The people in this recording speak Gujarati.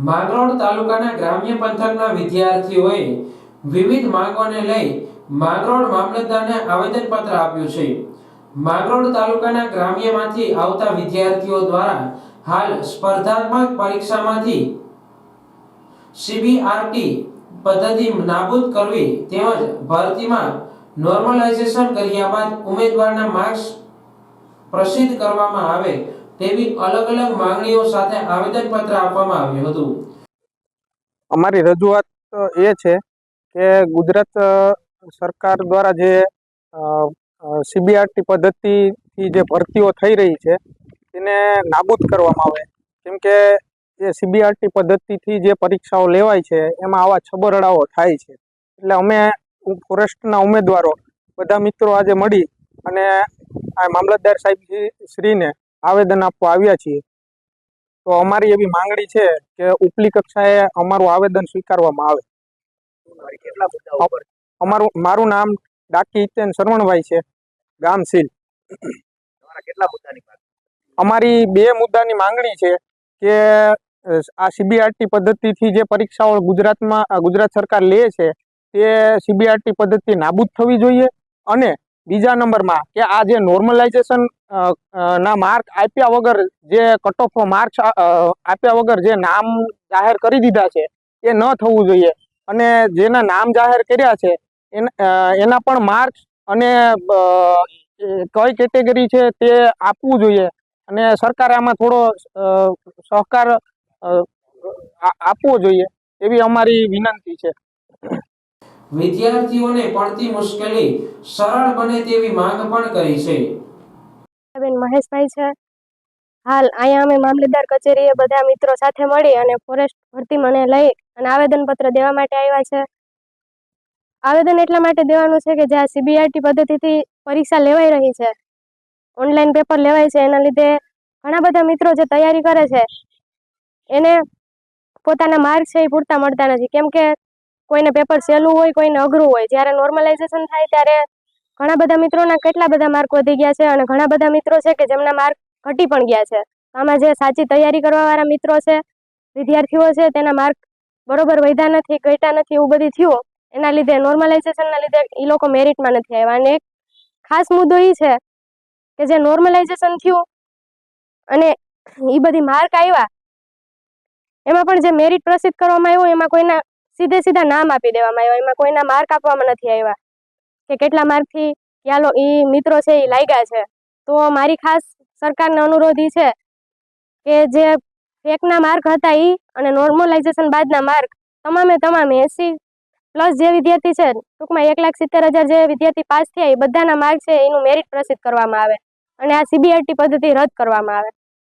માંગરોળ તાલુકાના ગ્રામ્ય પંથકના વિદ્યાર્થીઓએ વિવિધ માંગોને લઈ માંગરોળ મામલતદારને આવેદનપત્ર આપ્યું છે। માંગરોળ તાલુકાના ગ્રામ્યમાંથી આવતા વિદ્યાર્થીઓ દ્વારા હાલ સ્પર્ધાત્મક પરીક્ષામાંથી સીબીઆરટી પદ્ધતિ નાબૂદ કરવી તેમજ ભરતીમાં નોર્મલાઇઝેશન કર્યા બાદ ઉમેદવારના માર્ક્સ પ્રસિદ્ધ કરવામાં આવે તેવી અલગ અલગ માંગણીઓ સાથે આવેદનપત્ર આપવામાં આવ્યું હતું। અમારી રજૂઆત એ છે કે ગુજરાત સરકાર દ્વારા જે સીબીઆરટી પદ્ધતિથી જે ભરતીઓ થઈ રહી છે તેને નાબૂદ કરવામાં આવે, કેમ કે જે સીબીઆરટી પદ્ધતિથી જે પરીક્ષાઓ લેવાય છે એમાં આવા છબરડાઓ થાય છે। એટલે અમે ફોરેસ્ટના ઉમેદવારો બધા મિત્રો આજે મળી અને આ મામલતદાર સાહેબ શ્રીને આવેદન આપવા આવ્યા છીએ। તો અમારી એવી માંગણી છે કે ઉપલી કક્ષાએ અમારું આવેદન સ્વીકારવામાં આવે। મારું નામ ડાકી હિતેન સરવણભાઈ છે, ગામ સીલ। અમારી 2 મુદ્દાની માંગણી છે કે આ સીબીઆરટી પદ્ધતિથી જે પરીક્ષાઓ ગુજરાત સરકાર લે છે તે સીબીઆરટી પદ્ધતિ નાબૂદ થવી જોઈએ, અને બીજા નંબરમાં કે આ જે નોર્મલાઇઝેશન ના માર્ક આપ્યા વગર જે કટ ઓફ માર્ક્સ આપ્યા વગર જે નામ જાહેર કરી દીધા છે એ ન થવું જોઈએ, અને જેના નામ જાહેર કર્યા છે એના પણ માર્ક્સ અને કઈ કેટેગરી છે તે આપવું જોઈએ, અને સરકારે આમાં થોડો સહકાર આપવો જોઈએ એવી અમારી વિનંતી છે। વિદ્યાર્થીઓને પડતી મુશ્કેલી સરળ બને તેવી માંગ પણ કરી છે। બેન મહેશભાઈ છે। હાલ અહીંયા અમે મામલતદાર કચેરીએ બધા મિત્રો સાથે મળી અને ફોરેસ્ટ ભરતી મને લઈ અને આવેદનપત્ર દેવા માટે આવ્યા છે। આવેદન એટલા માટે દેવાનું છે કે જ્યાં સીબીઆરટી પદ્ધતિથી પરીક્ષા લેવાઈ રહી છે, ઓનલાઈન પેપર લેવાય છે, એના લીધે ઘણા બધા મિત્રો જે તૈયારી કરે છે એને પોતાના માર્ક છે એ પૂરતા મળતા નથી, કેમ કે કોઈને પેપર સહેલું હોય, કોઈને અઘરું હોય। જ્યારે નોર્મલાઇઝેશન થાય ત્યારે ઘણા બધા મિત્રોના કેટલા બધા માર્ક વધી ગયા છે અને ઘણા બધા મિત્રો છે કે જેમના માર્ક ઘટી પણ ગયા છે। આમાં જે સાચી તૈયારી કરવાવાળા મિત્રો છે, વિદ્યાર્થીઓ છે, તેના માર્ક બરોબર વધ્યા નથી, ઘટ્યા નથી, એવું બધું થયું। એના લીધે નોર્મલાઇઝેશનના લીધે એ લોકો મેરિટમાં નથી આવ્યા। અને એક ખાસ મુદ્દો એ છે કે જે નોર્મલાઇઝેશન થયું અને એ બધી માર્ક આવ્યા એમાં પણ જે મેરિટ પ્રસિદ્ધ કરવામાં આવ્યું એમાં કોઈના સીધા નામ આપી દેવામાં આવ્યા, એમાં કોઈના માર્ક આપવામાં નથી આવ્યા કે કેટલા માર્કથી યાલો એ મિત્રો છે એ લાગ્યા છે। તો મારી ખાસ સરકારને અનુરોધ છે કે જે ફેકના માર્ક હતા એ અને નોર્મલાઇઝેશન બાદના માર્ક તમામ 80+ જે વિદ્યાર્થી છે, ટૂંકમાં 1,70,000 જે વિદ્યાર્થી પાસ થયા એ બધાના માર્ક છે એનું મેરિટ પ્રસિદ્ધ કરવામાં આવે અને આ સીબીઆરટી પદ્ધતિ રદ કરવામાં આવે।